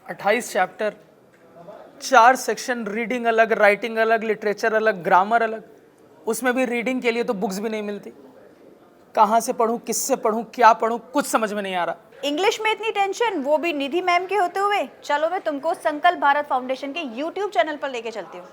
28 chapter, 4 section, reading अलग, writing अलग, literature अलग, ग्रामर अलग। उसमें भी रीडिंग के लिए तो बुक्स भी नहीं मिलती। कहाँ से पढ़ूं, किससे पढ़ूं, क्या पढ़ूं, कुछ समझ में नहीं आ रहा। इंग्लिश में इतनी टेंशन, वो भी निधि मैम के होते हुए। चलो मैं तुमको संकल्प भारत फाउंडेशन के यूट्यूब चैनल पर लेके चलती हूँ।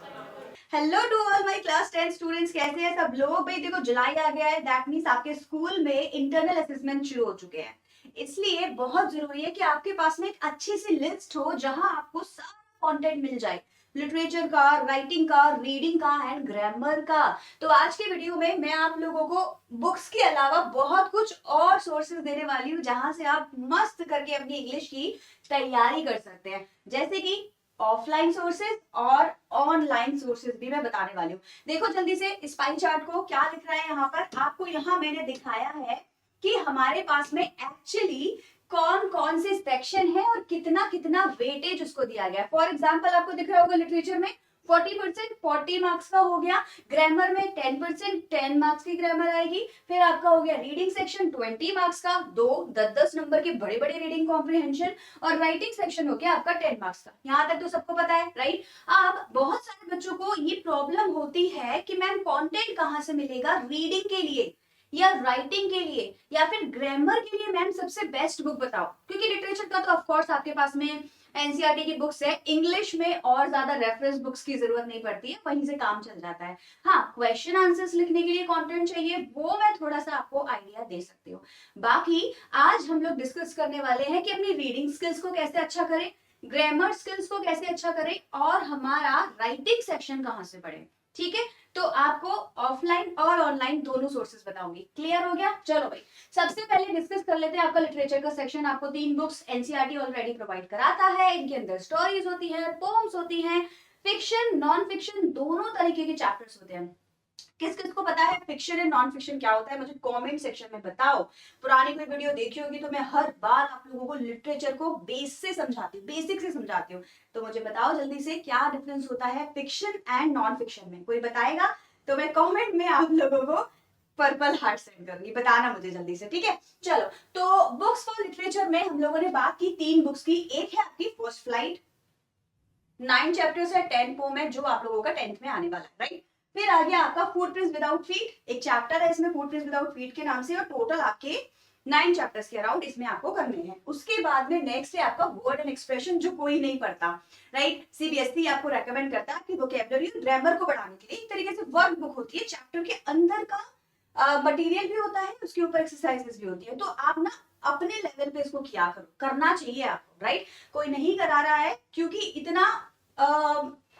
Hello to all my class 10 students, कैसे हैं सब लोग? भाई देखो, जुलाई आ गया है, दैट मींस आपके स्कूल में इंटरनल असेसमेंट शुरू हो चुके हैं। इसलिए बहुत जरूरी है कि आपके पास में एक अच्छी सी लिस्ट हो जहां आपको सारा कंटेंट मिल जाए, लिटरेचर का, राइटिंग का, रीडिंग का एंड ग्रामर का। तो आज के वीडियो में मैं आप लोगों को बुक्स के अलावा बहुत कुछ और सोर्सेज देने वाली हूँ जहां से आप मस्त करके अपनी इंग्लिश की तैयारी कर सकते हैं, जैसे कि ऑफलाइन सोर्सेज और ऑनलाइन सोर्सेज भी मैं बताने वाली हूँ। देखो जल्दी से इस पाई चार्ट को, क्या लिख रहा है यहाँ पर आपको। यहाँ मैंने दिखाया है कि हमारे पास में एक्चुअली कौन कौन से सेक्शन है और कितना कितना वेटेज उसको दिया गया है। फॉर एग्जाम्पल आपको दिख रहा होगा लिटरेचर में 40% 40 मार्क्स का हो गया, ग्रामर में 10% 10 मार्क्स की ग्रामर आएगी, फिर आपका हो गया रीडिंग सेक्शन 20 मार्क्स का, 2 10 नंबर के बड़े बड़े रीडिंग कॉम्प्रिहेंशन, और राइटिंग सेक्शन हो गया आपका 10 मार्क्स का। यहाँ तक तो सबको पता है, राइट? अब बहुत सारे बच्चों को ये प्रॉब्लम होती है कि मैम कंटेंट कहाँ से मिलेगा रीडिंग के लिए या राइटिंग के लिए या फिर ग्रामर के लिए। मैम सबसे बेस्ट बुक बताओ, क्योंकि लिटरेचर का तो ऑफ कोर्स आपके पास में एनसीईआरटी की बुक्स है, इंग्लिश में और ज्यादा रेफरेंस बुक्स की जरूरत नहीं पड़ती है, वहीं से काम चल जाता है। हाँ, क्वेश्चन आंसर्स लिखने के लिए कंटेंट चाहिए, वो मैं थोड़ा सा आपको आइडिया दे सकती हूँ। बाकी आज हम लोग डिस्कस करने वाले हैं कि अपनी रीडिंग स्किल्स को कैसे अच्छा करें, ग्रामर स्किल्स को कैसे अच्छा करें, और हमारा राइटिंग सेक्शन कहाँ से पढ़े। ठीक है, तो आपको ऑफलाइन और ऑनलाइन दोनों सोर्सेज बताऊंगी। क्लियर हो गया? चलो भाई, सबसे पहले डिस्कस कर लेते हैं आपका लिटरेचर का सेक्शन। आपको 3 बुक्स एनसीईआरटी ऑलरेडी प्रोवाइड कराता है। इनके अंदर स्टोरीज होती है, पोम्स होती हैं, फिक्शन नॉन फिक्शन दोनों तरीके के चैप्टर्स होते हैं। किस किस को पता है फिक्शन एंड नॉन फिक्शन क्या होता है, मुझे कमेंट सेक्शन में बताओ। पुरानी कोई वीडियो देखी होगी तो मैं हर बार आप लोगों को लिटरेचर को बेस से समझाती हूँ, बेसिक से समझाती हूँ। तो मुझे बताओ जल्दी से, क्या डिफरेंस होता है फिक्शन एंड नॉन फिक्शन में? कोई बताएगा तो मैं कमेंट में आप लोगों को पर्पल हार्ट सेंड करूंगी, बताना मुझे जल्दी से, ठीक है? चलो, तो बुक्स फॉर लिटरेचर में हम लोगों ने बात की 3 बुक्स की। एक है आपकी फर्स्ट फ्लाइट, 9 चैप्टर्स है, 10 पोम है, जो आप लोगों का 10th में आने वाला है, राइट? फिर आ गया आपका फुटप्रिंट्स विदाउट फीट, एक चैप्टर है इसमें फुटप्रिंट्स विदाउट फीट के नाम से, और टोटल आपके 9 चैप्टर्स के अराउंड इसमें आपको करने हैं। उसके बाद में नेक्स्ट है आपका वर्ड एंड एक्सप्रेशन, जो कोई नहीं पढ़ता, राइट? सीबीएसई आपको रेकमेंड करता है कि वोकैबुलरी और ग्रामर को बढ़ाने के लिए एक तरीके से वर्क बुक होती है, चैप्टर के अंदर का मटेरियल भी होता है, उसके ऊपर एक्सरसाइजेस भी होती है। तो आप ना अपने लेवल पे इसको किया करो, करना चाहिए आपको, राइट? कोई नहीं करा रहा है क्योंकि इतना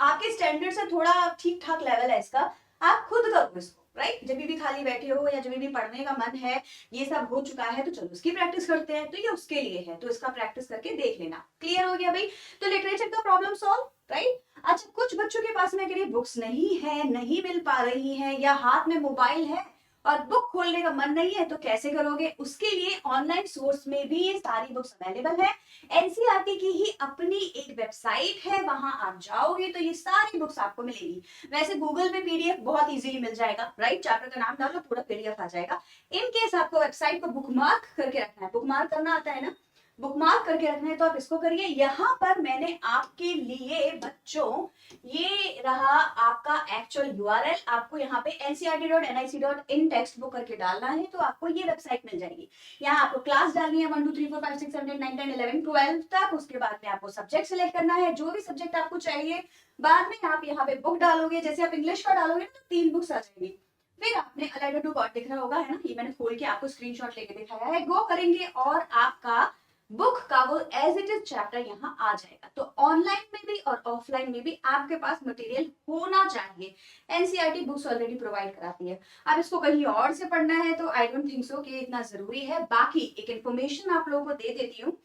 आपके स्टैंडर्ड से थोड़ा ठीक ठाक लेवल है इसका, आप खुद करो इसको, राइट? जब भी खाली बैठे हो या जब भी पढ़ने का मन है, ये सब हो चुका है तो चलो उसकी प्रैक्टिस करते हैं, तो ये उसके लिए है, तो इसका प्रैक्टिस करके देख लेना। क्लियर हो गया भाई? तो लिटरेचर का प्रॉब्लम सॉल्व, राइट? अच्छा, कुछ बच्चों के पास में अगर बुक्स नहीं है, नहीं मिल पा रही है, या हाथ में मोबाइल है और बुक खोलने का मन नहीं है, तो कैसे करोगे? उसके लिए ऑनलाइन सोर्स में भी ये सारी बुक्स अवेलेबल है। एनसीईआरटी की ही अपनी एक वेबसाइट है, वहां आप जाओगे तो ये सारी बुक्स आपको मिलेगी। वैसे गूगल पे पीडीएफ बहुत इजीली मिल जाएगा, राइट? चैप्टर का नाम डालो, पूरा पीडीएफ आ जाएगा। इन केस आपको वेबसाइट को बुकमार्क करके रखना है, बुकमार्क करना आता है ना, बुकमार्क करके रखना है तो आप इसको करिए। यहाँ पर मैंने आपके लिए बच्चों, ये रहा आपका एक्चुअल यूआरएल, आपको यहाँ पे ncrt.nic.in टेक्स्ट बुक करके डालना है तो आपको ये वेबसाइट मिल जाएगी। यहाँ आपको क्लास डालनी है 1 2 3 4 5 6 7 8 9 10 11 12 तक। उसके बाद में आपको सब्जेक्ट सिलेक्ट करना है, जो भी सब्जेक्ट आपको चाहिए। बाद में आप यहाँ पे बुक डालोगे, जैसे आप इंग्लिश का डालोगे तो 3 बुक्स आ जाएंगी। फिर आपने अलाइड टू गॉड दिख रहा होगा, है ना? ये मैंने खोल के आपको स्क्रीनशॉट लेके दिखाया है। गो करेंगे और आपका बुक का वो एज इट इज चैप्टर यहाँ आ जाएगा। तो ऑनलाइन में भी और ऑफलाइन में भी आपके पास मटेरियल होना चाहिए। एनसीईआरटी बुक्स ऑलरेडी प्रोवाइड कराती है। अब इसको कहीं और से पढ़ना है तो आई डोंट थिंक सो कि इतना जरूरी है। बाकी एक इंफॉर्मेशन आप लोगों को दे देती हूँ,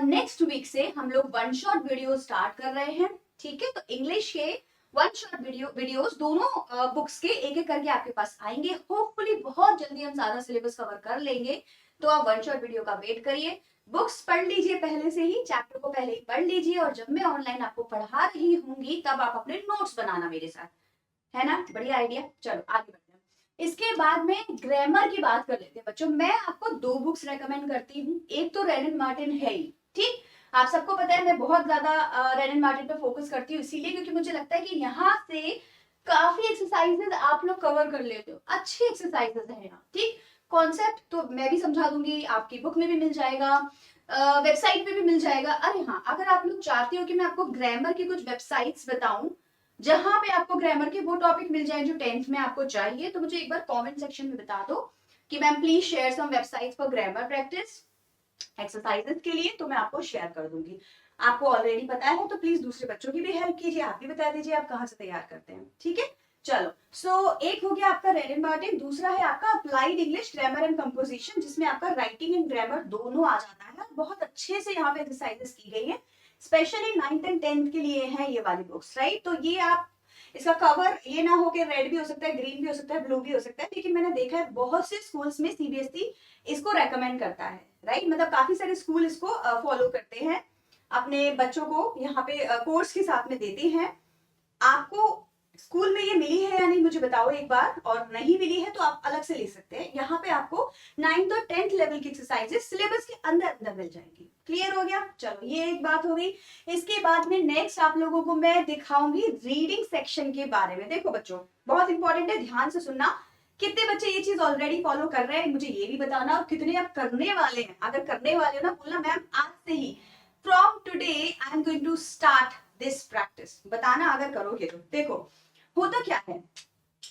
नेक्स्ट वीक से हम लोग 1 शॉट वीडियो स्टार्ट कर रहे हैं, ठीक है? तो इंग्लिश के 1 शॉट वीडियोस दोनों बुक्स के एक एक करके आपके पास आएंगे। होपफुली बहुत जल्दी हम सारा सिलेबस कवर कर लेंगे, तो आप 1 शॉट वीडियो का वेट करिए। बुक्स पढ़ लीजिए, पहले से ही चैप्टर को पहले ही पढ़ लीजिए, और जब मैं ऑनलाइन आपको पढ़ा रही होंगी तब आप अपने नोट्स बनाना मेरे साथ, है ना? बढ़िया आइडिया। चलो आगे बढ़ते हैं। इसके बाद में ग्रामर की बात कर लेते हैं बच्चों। मैं आपको 2 बुक्स रेकमेंड करती हूँ, एक तो रेनिन मार्टिन है ही, ठीक? आप सबको पता है मैं बहुत ज्यादा रेड एंड मार्टिन पे फोकस करती हूँ, इसीलिए क्योंकि मुझे लगता है कि यहाँ से काफी एक्सरसाइजेज आप लोग कवर कर लेते हो, अच्छी एक्सरसाइजेज है यहाँ, ठीक। कॉन्सेप्ट तो मैं भी समझा दूंगी, आपकी बुक में भी मिल जाएगा, वेबसाइट पे भी मिल जाएगा। अरे हाँ, अगर आप लोग चाहते हो कि मैं आपको ग्रामर की कुछ वेबसाइट्स बताऊं जहां पे आपको ग्रामर के वो टॉपिक मिल जाए जो 10th में आपको चाहिए, तो मुझे एक बार कमेंट सेक्शन में बता दो कि ma'am please share some websites for grammar practice exercises के लिए, तो मैं आपको शेयर कर दूंगी। आपको ऑलरेडी पता है तो प्लीज दूसरे बच्चों की भी हेल्प कीजिए, आप भी बता दीजिए आप कहाँ से तैयार करते हैं, ठीक है। चलो, एक हो गया आपका रेड एंड मार्टिन, दूसरा है आपका applied English grammar and composition, जिसमें आपका राइटिंग एंड ग्रामर दोनों आ जाता है। बहुत अच्छे से यहाँ पे एक्सरसाइजेस की गई है, स्पेशली 9th एंड 10th के लिए है ये वाली बुक्स, राइट। तो ये आप इसका कवर ये ना हो कि रेड भी हो सकता है, ग्रीन भी हो सकता है, ब्लू भी हो सकता है, लेकिन मैंने देखा है बहुत से स्कूल्स में सीबीएसई इसको रेकमेंड करता है, राइट। मतलब काफी सारे स्कूल इसको फॉलो करते हैं, अपने बच्चों को यहाँ पे कोर्स के साथ में देते हैं। आपको स्कूल में ये मिली है या नहीं मुझे बताओ एक बार, और नहीं मिली है तो आप अलग से ले सकते हैं। यहाँ पे आपको 9th और 10th लेवल की एक्सरसाइजेस सिलेबस के अंदर अंदर मिल जाएंगी। क्लियर हो गया? चलो, ये एक बात हो गई। इसके बाद में नेक्स्ट आप लोगों को मैं दिखाऊंगी रीडिंग सेक्शन के बारे में। देखो बच्चों, बहुत इंपॉर्टेंट है, ध्यान से सुनना। कितने बच्चे ये चीज ऑलरेडी फॉलो कर रहे हैं मुझे ये भी बताना, और कितने आप करने वाले हैं। अगर करने वाले हो ना, बोलना मैम आज से ही, from today I am going to start this practice, बताना अगर करोगे तो। देखो होता क्या है,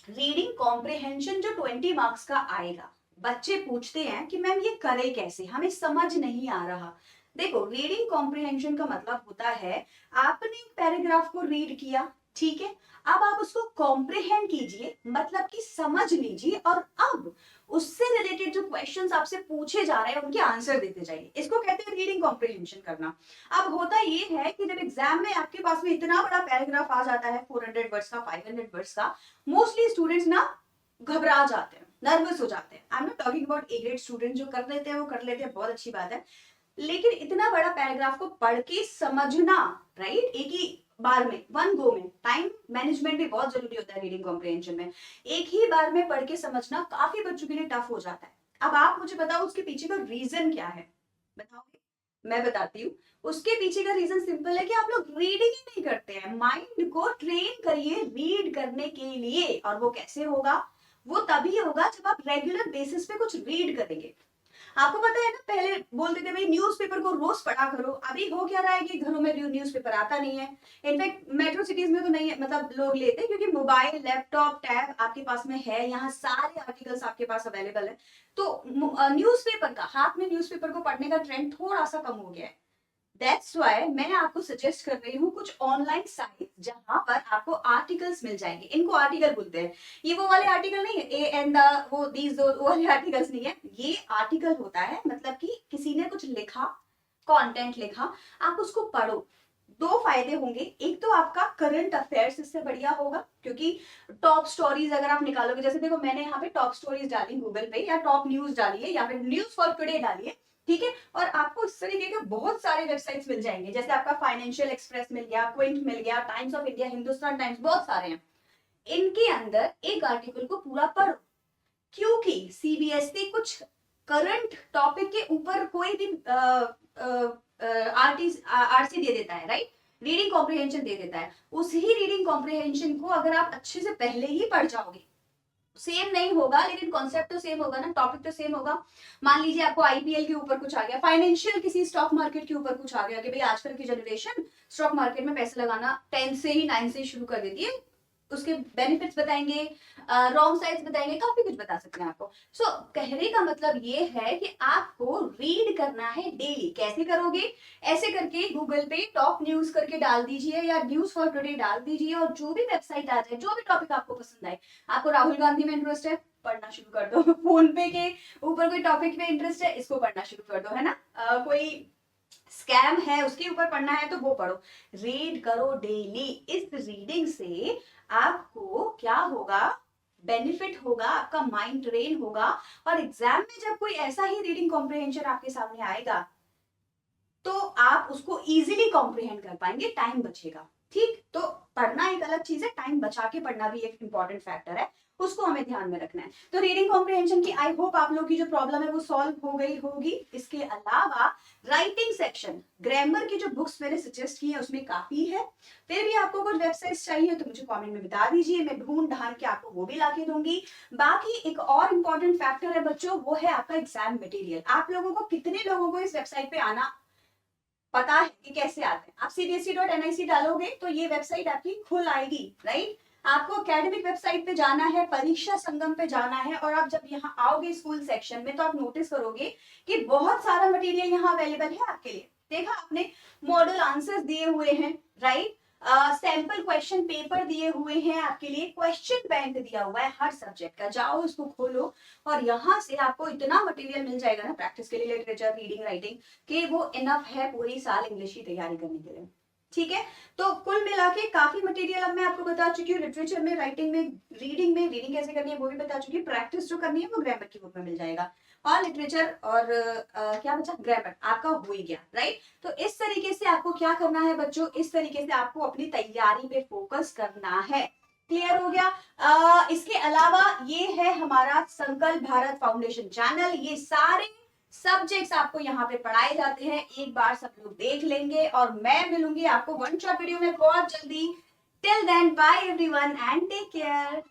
रीडिंग कॉम्प्रिहेंशन जो 20 मार्क्स का आएगा, बच्चे पूछते हैं कि मैम ये करे कैसे, हमें समझ नहीं आ रहा। देखो, रीडिंग कॉम्प्रिहेंशन का मतलब होता है आपने एक पैराग्राफ को रीड किया, ठीक है, अब आप उसको कॉम्प्रिहेंड कीजिए, मतलब कि समझ लीजिए, और अब उससे रिलेटेड जो क्वेश्चंस आपसे पूछे जा रहे हैं उनके आंसर देते जाइए। इसको कहते हैं रीडिंग कॉम्प्रिहेंशन करना। अब होता ये है कि जब एग्जाम में आपके पास में इतना बड़ा पैराग्राफ आ जाता है, 400 वर्ड्स का, 500 वर्ड्स का, मोस्टली स्टूडेंट्स ना घबरा जाते हैं, नर्वस हो जाते हैं। I am not talking about A grade student, जो कर लेते हैं वो कर लेते हैं, बहुत अच्छी बात है, लेकिन इतना बड़ा पैराग्राफ को पढ़ के समझना, राइट, एक ही बार में, वन गो में, टाइम मैनेजमेंट भी बहुत जरूरी होता है रीडिंग कॉम्प्रिहेंशन में, एक ही बार में पढ़ के समझना काफी बच्चों के लिए टफ हो जाता है। अब आप मुझे बताओ उसके पीछे का रीजन क्या है, बताओगे? मैं बताती हूँ। उसके पीछे का रीजन सिंपल है कि आप लोग रीडिंग ही नहीं करते हैं। माइंड को ट्रेन करिए रीड करने के लिए, और वो कैसे होगा? वो तभी होगा जब आप रेगुलर बेसिस पे कुछ रीड करेंगे। आपको पता है ना, पहले बोलते थे भाई न्यूज़पेपर को रोज पढ़ा करो, अभी हो क्या रहा है कि घरों में न्यूज़पेपर आता नहीं है। इनफैक्ट मेट्रो सिटीज में तो नहीं है, मतलब लोग लेते हैं क्योंकि मोबाइल, लैपटॉप, टैब आपके पास में है, यहाँ सारे आर्टिकल्स आपके पास अवेलेबल है। तो न्यूज़पेपर का, हाथ में न्यूज़पेपर को पढ़ने का ट्रेंड थोड़ा सा कम हो गया है। दैट्स वाई मैं आपको सजेस्ट कर रही हूँ कुछ ऑनलाइन साइट जहां पर आपको आर्टिकल्स मिल जाएंगे। इनको आर्टिकल बोलते हैं, ये वो वाले आर्टिकल नहीं है, ए एंड द वो दीज वो वाले आर्टिकल्स नहीं है। ये आर्टिकल होता है मतलब कि किसी ने कुछ लिखा, कंटेंट लिखा, आप उसको पढ़ो। दो फायदे होंगे, एक तो आपका करंट अफेयर्स इससे बढ़िया होगा, क्योंकि टॉप स्टोरीज अगर आप निकालोगे, जैसे देखो मैंने यहाँ पे टॉप स्टोरीज डाली गूगल पे, या टॉप न्यूज डाली है, या फिर न्यूज फॉर टुडे डाली है, ठीक है, और आपको इस तरीके के बहुत सारे वेबसाइट्स मिल जाएंगे, जैसे आपका फाइनेंशियल एक्सप्रेस मिल गया, क्विंट मिल गया, times of India, Hindustan times, बहुत सारे हैं। इनके अंदर एक आर्टिकल को पूरा पढ़ो, क्योंकि सीबीएसई कुछ करंट टॉपिक के ऊपर कोई भी आरसी दे देता है, राइट, रीडिंग कॉम्प्रिहेंशन दे देता है। उसी रीडिंग कॉम्प्रिहेंशन को अगर आप अच्छे से पहले ही पढ़ जाओगे, सेम नहीं होगा लेकिन कॉन्सेप्ट तो सेम होगा ना, टॉपिक तो सेम होगा। मान लीजिए आपको आईपीएल के ऊपर कुछ आ गया, फाइनेंशियल किसी स्टॉक मार्केट के ऊपर कुछ आ गया कि भाई आजकल की जनरेशन स्टॉक मार्केट में पैसे लगाना 10 से ही 9 से ही शुरू कर देती है, उसके बेनिफिट्स बताएंगे, रॉन्ग साइड्स बताएंगे, काफी कुछ बता सकते हैं आपको। सो कहने का मतलब ये है कि आपको रीड करना है डेली। कैसे करोगे? ऐसे करके गूगल पे टॉप न्यूज करके डाल दीजिए, या न्यूज फॉर टुडे डाल दीजिए, और जो भी वेबसाइट आ जाए, जो भी टॉपिक आपको पसंद आए, आपको राहुल गांधी में इंटरेस्ट है, पढ़ना शुरू कर दो। फोन पे के ऊपर कोई टॉपिक में इंटरेस्ट है, इसको पढ़ना शुरू कर दो, है ना। कोई स्कैम है उसके ऊपर पढ़ना है तो वो पढ़ो। रीड करो डेली। इस रीडिंग से आपको क्या होगा? बेनिफिट होगा, आपका माइंड ट्रेन होगा, और एग्जाम में जब कोई ऐसा ही रीडिंग कॉम्प्रिहेंशन आपके सामने आएगा तो आप उसको इजीली कॉम्प्रिहेंड कर पाएंगे, टाइम बचेगा, ठीक। तो पढ़ना एक अलग चीज है, टाइम बचा के पढ़ना भी एक इंपॉर्टेंट फैक्टर है। उसको हमें ध्यान में रखना है। तो रीडिंग कॉम्प्रिहेंशन की आई होप आप लोग की जो प्रॉब्लम है वो सॉल्व हो गई होगी। इसके अलावा राइटिंग सेक्शन, ग्रामर की जो बुक्स मैंने सजेस्ट की है उसमें काफी है। फिर भी आपको कुछ वेबसाइट्स चाहिए तो मुझे कमेंट में बता दीजिए, मैं ढूंढ ढांड के आपको वो भी लाके दूंगी। बाकी एक और इम्पॉर्टेंट फैक्टर है बच्चों, वो है आपका एग्जाम मटेरियल। आप लोगों को, कितने लोगों को इस वेबसाइट पे आना पता है कि कैसे आते हैं? आप cbse.nic डालोगे तो ये वेबसाइट आपकी खुल आएगी, राइट? आपको एकेडमिक वेबसाइट पे जाना है, परीक्षा संगम पे जाना है, और आप जब यहाँ आओगे स्कूल सेक्शन में तो आप नोटिस करोगे कि बहुत सारा मटेरियल यहाँ अवेलेबल है आपके लिए। देखा आपने, मॉडल आंसर्स दिए हुए हैं, राइट? सैंपल क्वेश्चन पेपर दिए हुए हैं आपके लिए, क्वेश्चन बैंक दिया हुआ है हर सब्जेक्ट का। जाओ उसको खोलो और यहाँ से आपको इतना मटेरियल मिल जाएगा ना प्रैक्टिस के लिए, लिटरेचर, रीडिंग, राइटिंग, कि वो इनफ है पूरी साल इंग्लिश की तैयारी करने के लिए। ठीक है, तो कुल मिला के काफी मटेरियल अब मैं आपको बता चुकी हूँ। लिटरेचर में, राइटिंग में, रीडिंग कैसे करनी है वो भी बता चुकी हूँ। प्रैक्टिस जो करनी है वो ग्रामर की बुक में मिल जाएगा, और लिटरेचर और क्या बचा, ग्रामर आपका हो ही गया, राइट? तो इस तरीके से आपको क्या करना है बच्चों, इस तरीके से आपको अपनी तैयारी पे फोकस करना है। क्लियर हो गया? इसके अलावा ये है हमारा संकल्प भारत फाउंडेशन चैनल। ये सारे सब्जेक्ट्स आपको यहाँ पे पढ़ाए जाते हैं, एक बार सब लोग देख लेंगे, और मैं मिलूंगी आपको वन शॉट वीडियो में बहुत जल्दी। Till then bye everyone and take care.